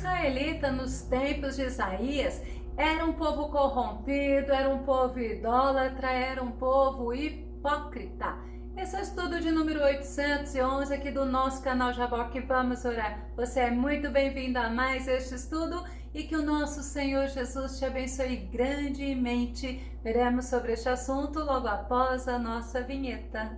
israelita nos tempos de Isaías era um povo corrompido, era um povo idólatra, era um povo hipócrita. Esse é o estudo de número 811 aqui do nosso canal Jaboque. Vamos orar. Você é muito bem-vindo a mais este estudo e que o nosso Senhor Jesus te abençoe grandemente. Veremos sobre este assunto logo após a nossa vinheta.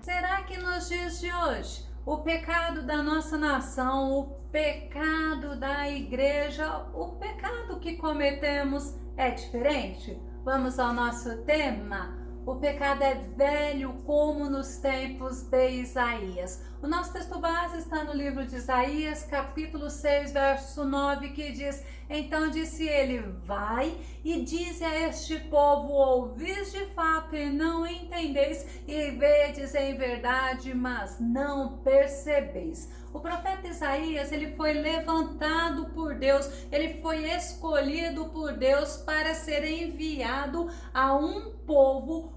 Será que nos dias de hoje o pecado da nossa nação, o pecado da igreja, o pecado que cometemos é diferente? Vamos ao nosso tema. O pecado é velho como nos tempos de Isaías. O nosso texto base está no livro de Isaías, capítulo 6, verso 9, que diz: Então disse ele, vai e dize a este povo, ouvis de fato e não entendeis, e vedes em verdade, mas não percebeis. O profeta Isaías, ele foi levantado por Deus, ele foi escolhido por Deus para ser enviado a um povo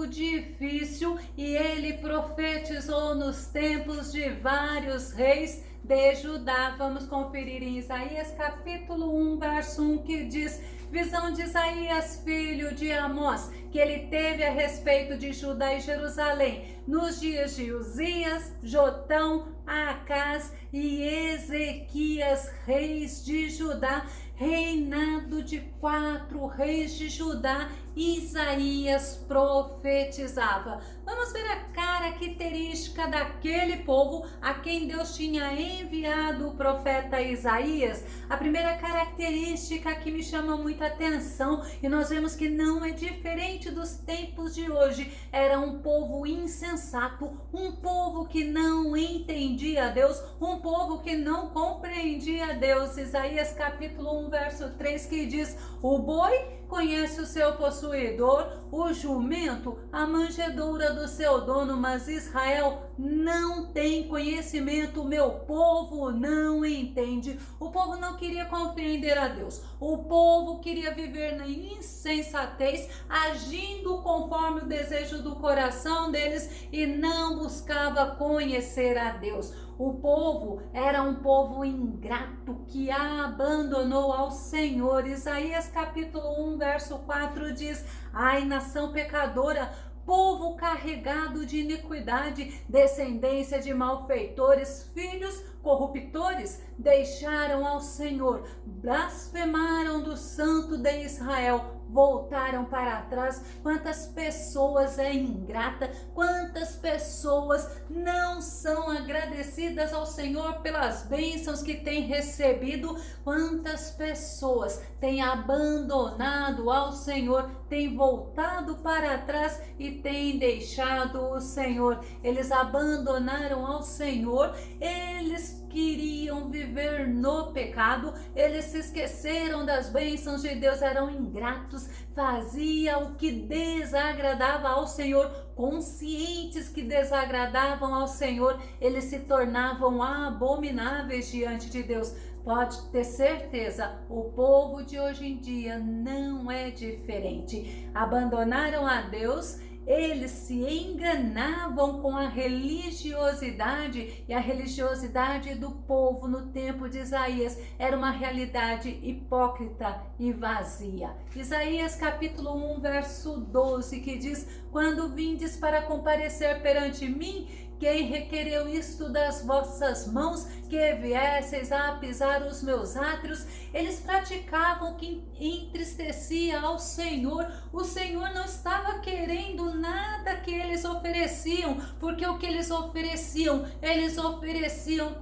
difícil, e ele profetizou nos tempos de vários reis de Judá. Vamos conferir em Isaías capítulo 1, verso 1, que diz: visão de Isaías, filho de Amós, que ele teve a respeito de Judá e Jerusalém, nos dias de Uzias, Jotão, Acás e Ezequias, reis de Judá, reinado de 4 reis de Judá, Isaías profetizava. Vamos ver a característica daquele povo a quem Deus tinha enviado o profeta Isaías. A primeira característica que me chama muita atenção, e nós vemos que não é diferente dos tempos de hoje, era um povo insensato, um povo que não entendia Deus, um povo que não compreendia Deus. Isaías capítulo 1, verso 3, que diz: o boi conhece o seu possuidor, o jumento a manjedoura do seu dono, mas Israel não tem conhecimento, o meu povo não entende. O povo não queria compreender a Deus, o povo queria viver na insensatez, agindo conforme o desejo do coração deles e não buscava conhecer a Deus. O povo era um povo ingrato que abandonou ao Senhor. Isaías capítulo 1, verso 4 diz: ai, nação pecadora, povo carregado de iniquidade, descendência de malfeitores, filhos corruptores, deixaram ao Senhor, blasfemaram do Santo de Israel, voltaram para trás. Quantas pessoas é ingrata, quantas pessoas não são agradecidas ao Senhor pelas bênçãos que têm recebido, quantas pessoas têm abandonado ao Senhor, têm voltado para trás e têm deixado o Senhor. Eles abandonaram ao Senhor, eles queriam viver no pecado, eles se esqueceram das bênçãos de Deus, eram ingratos, faziam o que desagradava ao Senhor, conscientes que desagradavam ao Senhor, eles se tornavam abomináveis diante de Deus. Pode ter certeza, o povo de hoje em dia não é diferente. Abandonaram a Deus, eles se enganavam com a religiosidade, e a religiosidade do povo no tempo de Isaías era uma realidade hipócrita e vazia. Isaías capítulo 1, verso 12, que diz: quando vindes para comparecer perante mim, quem requereu isto das vossas mãos, que viesseis a pisar os meus átrios? Eles praticavam o que entristecia ao Senhor. O Senhor não estava querendo nada que eles ofereciam, porque o que eles ofereciam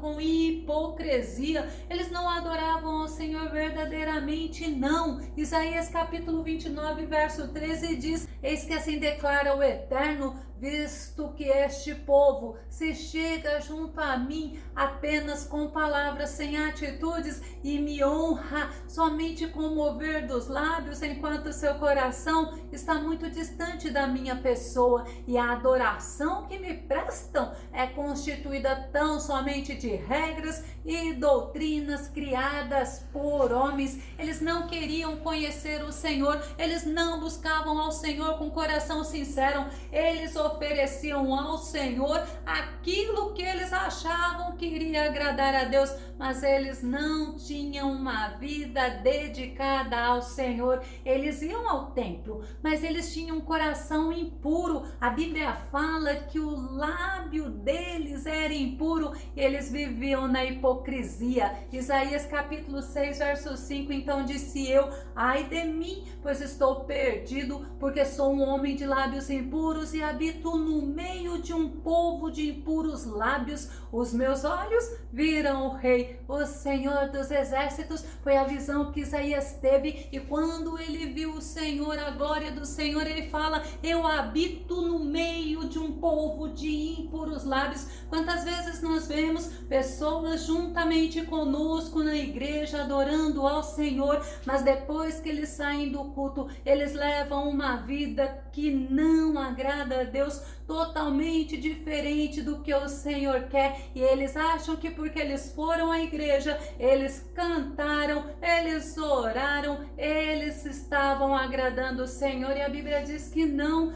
com hipocrisia. Eles não adoravam ao Senhor verdadeiramente, não. Isaías capítulo 29, verso 13 diz: eis que assim declara o Eterno, visto que este povo se chega junto a mim apenas com palavras, sem atitudes, e me honra somente com o mover dos lábios, enquanto seu coração está muito distante da minha pessoa, e a adoração que me prestam é constituída tão somente de regras e doutrinas criadas por homens. Eles não queriam conhecer o Senhor, eles não buscavam ao Senhor com coração sincero, eles ofereciam ao Senhor aquilo que eles achavam que iria agradar a Deus, mas eles não tinham uma vida dedicada ao Senhor. Eles iam ao templo, mas eles tinham um coração impuro. A Bíblia fala que o lábio deles era impuro e eles viviam na hipocrisia. Isaías capítulo 6, verso 5, então disse eu: ai de mim, pois estou perdido, porque sou um homem de lábios impuros e habito no meio de um povo de impuros lábios. Os meus olhos viram o Rei, o Senhor dos exércitos. Foi a visão que Isaías teve, e quando ele viu o Senhor, a glória do Senhor, ele fala: eu habito no meio de um povo de impuros lábios. Quantas vezes nós vemos pessoas juntamente conosco na igreja adorando ao Senhor, mas depois que eles saem do culto, eles levam uma vida que não agrada a Deus, totalmente diferente do que o Senhor quer, e eles acham que porque eles foram à igreja, eles cantaram, eles oraram, eles estavam agradando o Senhor. E a Bíblia diz que não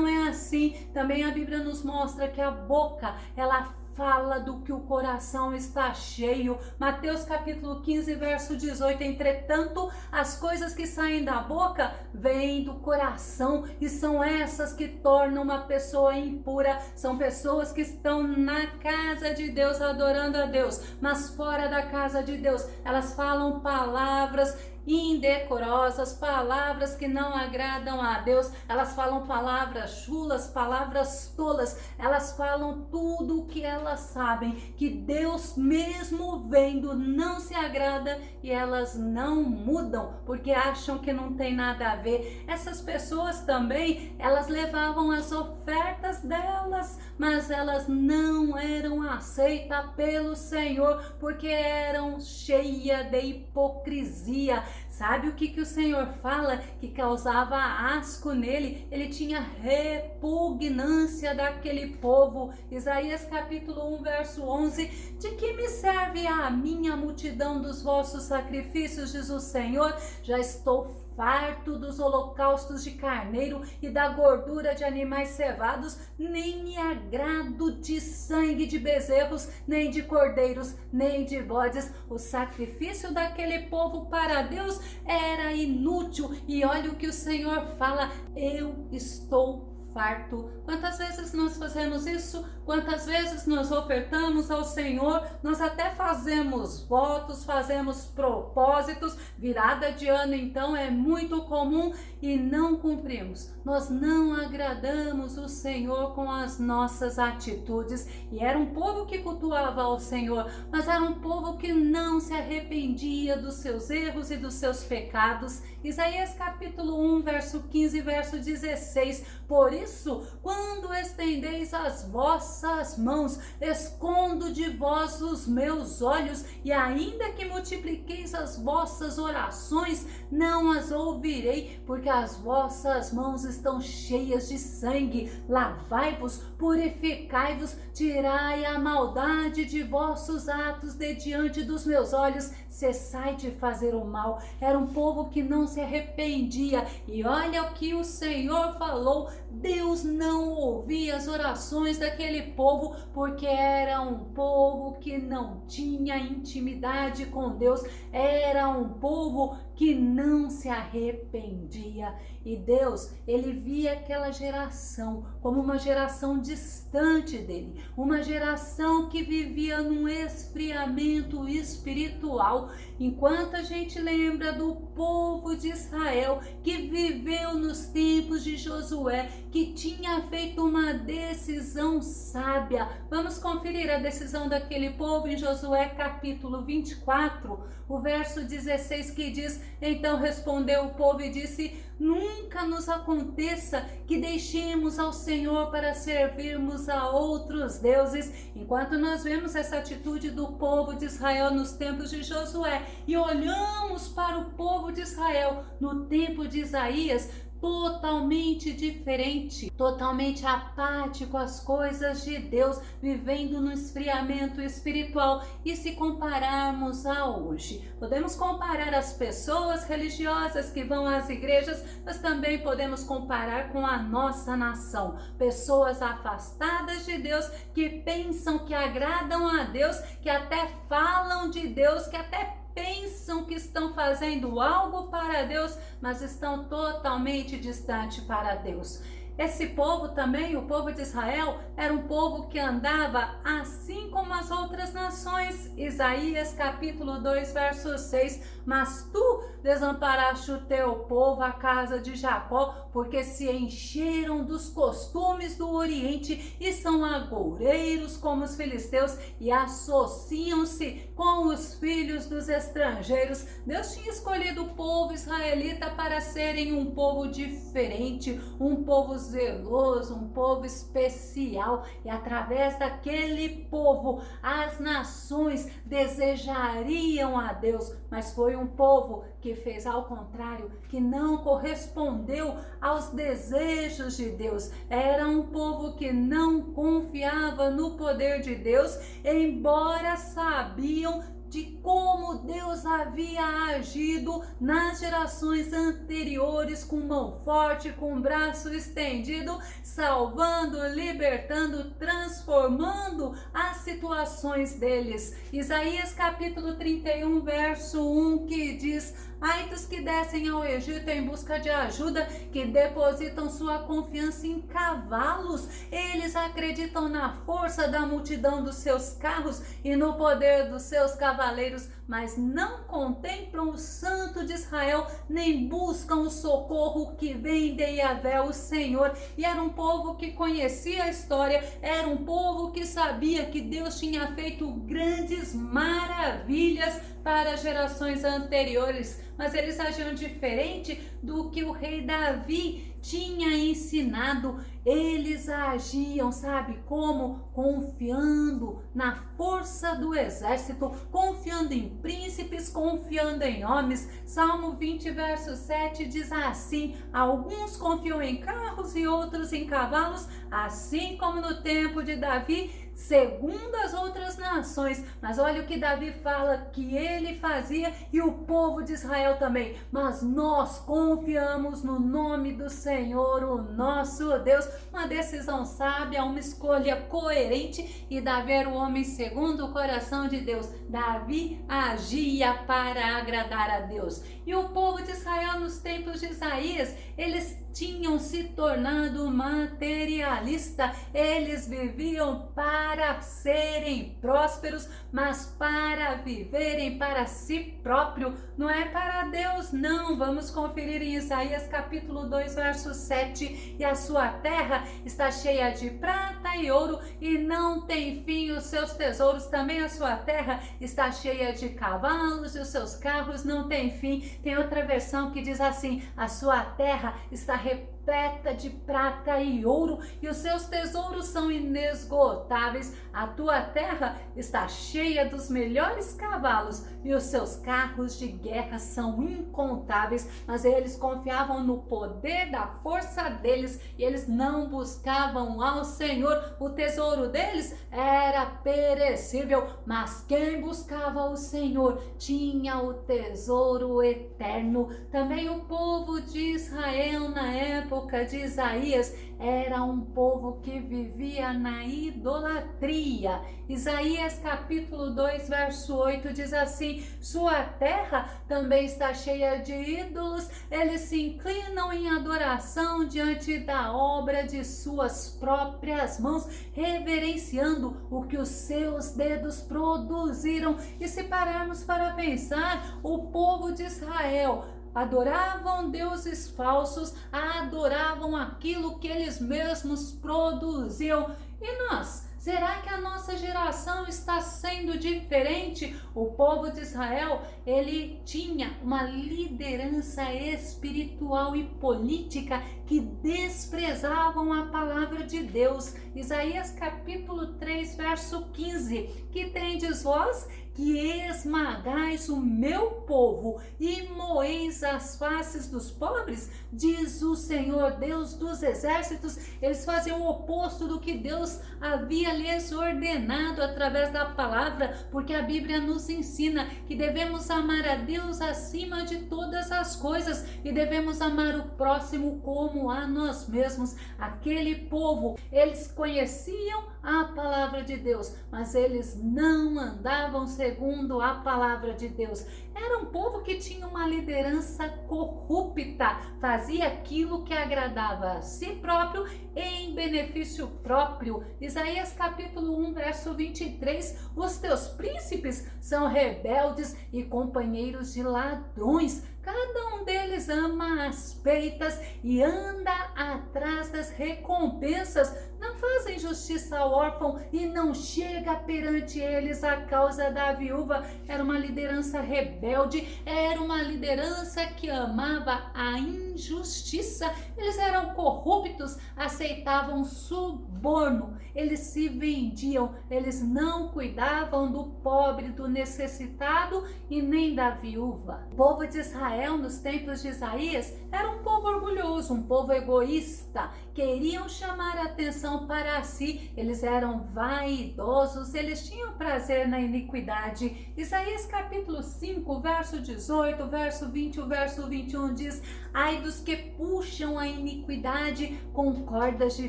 é assim. Também a Bíblia nos mostra que a boca, ela fala do que o coração está cheio. Mateus capítulo 15, verso 18, entretanto, as coisas que saem da boca vêm do coração, e são essas que tornam uma pessoa impura. São pessoas que estão na casa de Deus adorando a Deus, mas fora da casa de Deus, elas falam palavras indecorosas, palavras que não agradam a Deus. Elas falam palavras chulas, palavras tolas. Elas falam tudo o que elas sabem que Deus, mesmo vendo, não se agrada, e elas não mudam porque acham que não tem nada a ver. Essas pessoas também, elas levavam as ofertas delas, mas elas não eram aceitas pelo Senhor porque eram cheias de hipocrisia. Sabe o que o Senhor fala que causava asco nele? Ele tinha repugnância daquele povo. Isaías capítulo 1, verso 11: de que me serve a minha multidão dos vossos sacrifícios, diz o Senhor? Já estou farto dos holocaustos de carneiro e da gordura de animais cevados, nem me agrado de sangue de bezerros, nem de cordeiros, nem de bodes. O sacrifício daquele povo para Deus era inútil, e olha o que o Senhor fala: eu estou farto. Quantas vezes nós fazemos isso? Quantas vezes nós ofertamos ao Senhor? Nós até fazemos votos, fazemos propósitos, virada de ano então é muito comum, e não cumprimos. Nós não agradamos o Senhor com as nossas atitudes. E era um povo que cultuava ao Senhor, mas era um povo que não se arrependia dos seus erros e dos seus pecados. Isaías capítulo 1, verso 15, verso 16: por isso, quando estendeis as vossas mãos, escondo de vós os meus olhos, e ainda que multipliqueis as vossas orações, não as ouvirei, porque as vossas mãos estão cheias de sangue. Lavai-vos, purificai-vos, tirai a maldade de vossos atos de diante dos meus olhos, cessai de fazer o mal. Era um povo que não se arrependia, e olha o que o Senhor falou: Deus não ouvia as orações daquele povo, porque era um povo que não tinha intimidade com Deus, era um povo que não se arrependia. E Deus, ele via aquela geração como uma geração distante dele, uma geração que vivia num esfriamento espiritual. Enquanto a gente lembra do povo de Israel que viveu nos tempos de Josué, que tinha feito uma decisão sábia. Vamos conferir a decisão daquele povo em Josué capítulo 24, o verso 16, que diz: então respondeu o povo e disse: nunca nos aconteça que deixemos ao Senhor para servirmos a outros deuses. Enquanto nós vemos essa atitude do povo de Israel nos tempos de Josué e olhamos para o povo de Israel no tempo de Isaías, totalmente diferente, totalmente apático às coisas de Deus, vivendo no esfriamento espiritual. E se compararmos a hoje, podemos comparar as pessoas religiosas que vão às igrejas, mas também podemos comparar com a nossa nação, pessoas afastadas de Deus, que pensam que agradam a Deus, que até falam de Deus, que até pensam que estão fazendo algo para Deus, mas estão totalmente distante para Deus. Esse povo também, o povo de Israel, era um povo que andava assim como as outras nações. Isaías capítulo 2, verso 6. Mas tu desamparaste o teu povo, a casa de Jacó, porque se encheram dos costumes do Oriente e são agoureiros como os filisteus e associam-se com os filhos dos estrangeiros. Deus tinha escolhido o povo israelita para serem um povo diferente, um povo zeloso, um povo especial, e através daquele povo as nações desejariam a Deus, mas foi um povo que fez ao contrário, que não correspondeu aos desejos de Deus. Era um povo que não confiava no poder de Deus, embora sabiam de como Deus havia agido nas gerações anteriores, com mão forte, com braço estendido, salvando, libertando, transformando as situações deles. Isaías capítulo 31, verso 1, que diz: ai dos que descem ao Egito em busca de ajuda, que depositam sua confiança em cavalos. Eles acreditam na força da multidão dos seus carros e no poder dos seus cavaleiros, mas não contemplam o Santo de Israel, nem buscam o socorro que vem de Yahvé, o Senhor. E era um povo que conhecia a história, era um povo que sabia que Deus tinha feito grandes maravilhas para gerações anteriores, mas eles agiam diferente do que o rei Davi tinha ensinado. Eles agiam, sabe como? Confiando na força do exército, confiando em príncipes, confiando em homens. Salmo 20, verso 7 diz assim: alguns confiam em carros e outros em cavalos, assim como no tempo de Davi, segundo as outras nações. Mas olha o que Davi fala que ele fazia, e o povo de Israel também: mas nós confiamos no nome do Senhor, o nosso Deus. Uma decisão sábia, uma escolha coerente, e Davi era o homem segundo o coração de Deus. Davi agia para agradar a Deus. E o povo de Israel nos tempos de Isaías, eles tinham se tornado materialista. Eles viviam para serem prósperos, mas para viverem para si próprio, não é para Deus, não. Vamos conferir em Isaías capítulo 2, verso 7. E a sua terra está cheia de prata e ouro, e não tem fim os seus tesouros. Também a sua terra está cheia de cavalos, e os seus carros não têm fim. Tem outra versão que diz assim: a sua terra está repleta de prata e ouro, e os seus tesouros são inesgotáveis. A tua terra está cheia dos melhores cavalos, e os seus carros de guerra são incontáveis. Mas eles confiavam no poder da força deles, e eles não buscavam ao Senhor. O tesouro deles era perecível, mas quem buscava o Senhor tinha o tesouro eterno. Também o povo de Israel na época de Isaías era um povo que vivia na idolatria. Isaías capítulo 2, verso 8 diz assim: sua terra também está cheia de ídolos, eles se inclinam em adoração diante da obra de suas próprias mãos, reverenciando o que os seus dedos produziram. E se pararmos para pensar, o povo de Israel adoravam deuses falsos, adoravam aquilo que eles mesmos produziam. E nós? Será que a nossa geração está sendo diferente? O povo de Israel, ele tinha uma liderança espiritual e política que desprezavam a palavra de Deus. Isaías capítulo 3, verso 15: que tendes vós que esmagais o meu povo e moeis as faces dos pobres? Diz o Senhor, Deus dos exércitos. Eles faziam o oposto do que Deus havia lhes ordenado através da palavra, porque a Bíblia nos ensina que devemos amar a Deus acima de todas as coisas e devemos amar o próximo como a nós mesmos. Aquele povo, eles conheciam a palavra de Deus, mas eles não andavam segundo a palavra de Deus. Era um povo que tinha uma liderança corrupta, fazia aquilo que agradava a si próprio em benefício próprio. Isaías capítulo 1, verso 23, os teus príncipes são rebeldes e companheiros de ladrões. Cada um deles ama as peitas e anda atrás das recompensas. Não fazem justiça ao órfão e não chega perante eles a causa da viúva. Era uma liderança rebelde, era uma liderança que amava a injustiça. Eles eram corruptos, aceitavam suborno, eles se vendiam, eles não cuidavam do pobre, do necessitado e nem da viúva. O povo de Israel nos tempos de Isaías era um povo orgulhoso, um povo egoísta, queriam chamar a atenção para si, eles eram vaidosos, eles tinham prazer na iniquidade. Isaías capítulo 5, verso 18, verso 20, o verso 21 diz: ai dos que puxam a iniquidade com cordas de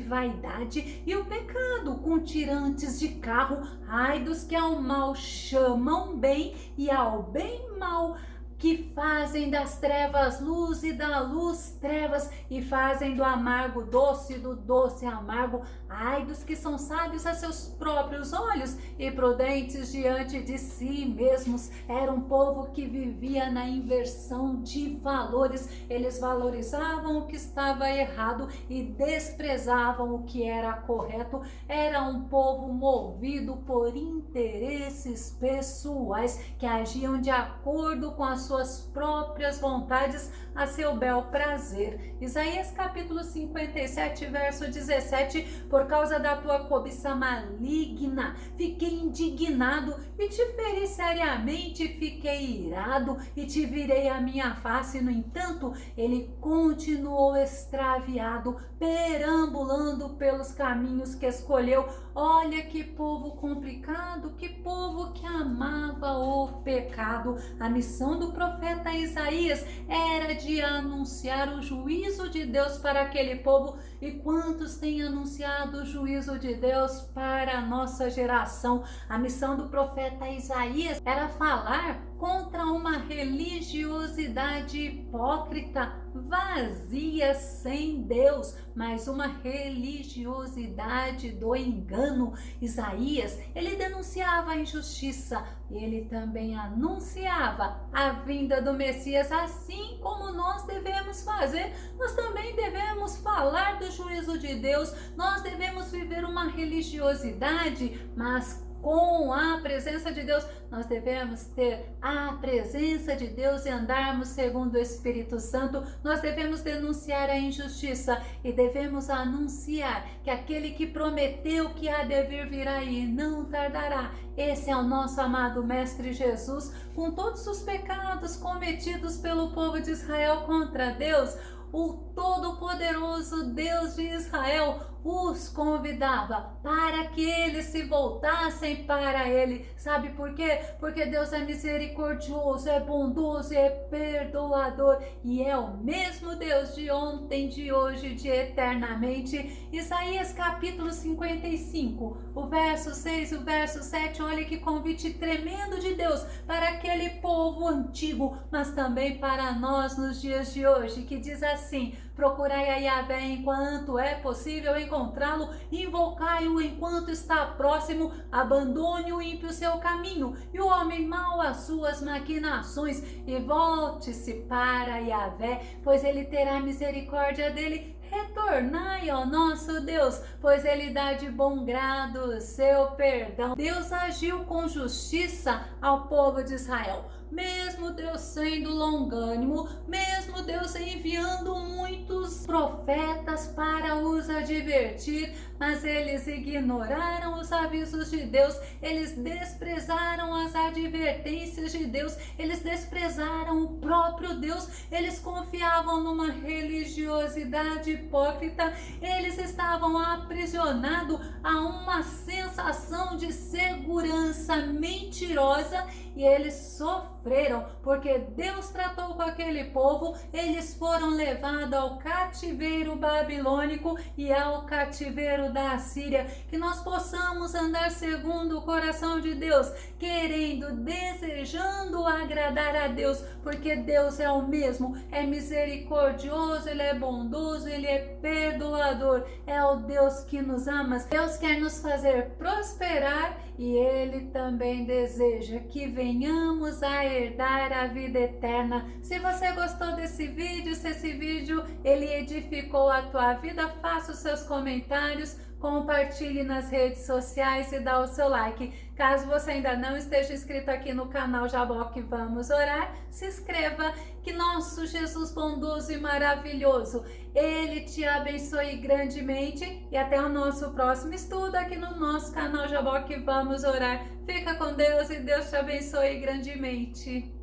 vaidade e o pecado com tirantes de carro. Ai dos que ao mal chamam bem e ao bem mal, que fazem das trevas luz e da luz trevas, e fazem do amargo doce e do doce amargo. Ai dos que são sábios a seus próprios olhos e prudentes diante de si mesmos. Era um povo que vivia na inversão de valores. Eles valorizavam o que estava errado e desprezavam o que era correto. Era um povo movido por interesses pessoais que agiam de acordo com as suas próprias vontades a seu bel prazer. Isaías capítulo 57, verso 17: por causa da tua cobiça maligna, fiquei indignado e te feri seriamente, fiquei irado e te virei a minha face. No entanto, ele continuou extraviado, perambulando pelos caminhos que escolheu. Olha que povo complicado, que povo que amava o pecado. A missão do profeta Isaías era de anunciar o juízo de Deus para aquele povo. E quantos têm anunciado o juízo de Deus para a nossa geração? A missão do profeta Isaías era falar contra uma religiosidade hipócrita, vazia, sem Deus, mas uma religiosidade do engano. Isaías, ele denunciava a injustiça e ele também anunciava a vinda do Messias. Assim como nós devemos fazer, nós também devemos falar do juízo de Deus. Nós devemos viver uma religiosidade, mas com a presença de Deus. Nós devemos ter a presença de Deus e andarmos segundo o Espírito Santo. Nós devemos denunciar a injustiça e devemos anunciar que aquele que prometeu que há de vir virá e não tardará. Esse é o nosso amado Mestre Jesus. Com todos os pecados cometidos pelo povo de Israel contra Deus, o Todo-Poderoso Deus de Israel os convidava para que eles se voltassem para Ele. Sabe por quê? Porque Deus é misericordioso, é bondoso, é perdoador e é o mesmo Deus de ontem, de hoje, de eternamente. Isaías capítulo 55, o verso 6 e o verso 7, olha que convite tremendo de Deus para aquele povo antigo, mas também para nós nos dias de hoje, que diz assim: procurai a Yahvé enquanto é possível encontrá-lo, invocai-o enquanto está próximo, abandone o ímpio seu caminho e o homem mau as suas maquinações, e volte-se para Yahvé, pois ele terá misericórdia dele. Retornai ao nosso Deus, pois ele dá de bom grado o seu perdão. Deus agiu com justiça ao povo de Israel. Mesmo Deus sendo longânimo, mesmo Deus enviando muitos profetas para os advertir, mas eles ignoraram os avisos de Deus, eles desprezaram as advertências de Deus, eles desprezaram o próprio Deus, eles confiavam numa religiosidade hipócrita, eles estavam aprisionados a uma sensação de segurança mentirosa e eles sofreram, porque Deus tratou com aquele povo, eles foram levados ao cativeiro babilônico e ao cativeiro da Assíria. Que nós possamos andar segundo o coração de Deus, querendo, desejando agradar a Deus, porque Deus é o mesmo, é misericordioso, Ele é bondoso, Ele é perdoador, é o Deus que nos ama. Deus quer nos fazer prosperar e Ele também deseja que venhamos a herdar a vida eterna. Se você gostou desse vídeo, se esse vídeo ele edificou a tua vida, faça os seus comentários, compartilhe nas redes sociais e dá o seu like. Caso você ainda não esteja inscrito aqui no canal Jaboque Vamos Orar, se inscreva. Que nosso Jesus bondoso e maravilhoso, Ele te abençoe grandemente e até o nosso próximo estudo aqui no nosso canal Jaboque Vamos Orar. Fica com Deus e Deus te abençoe grandemente.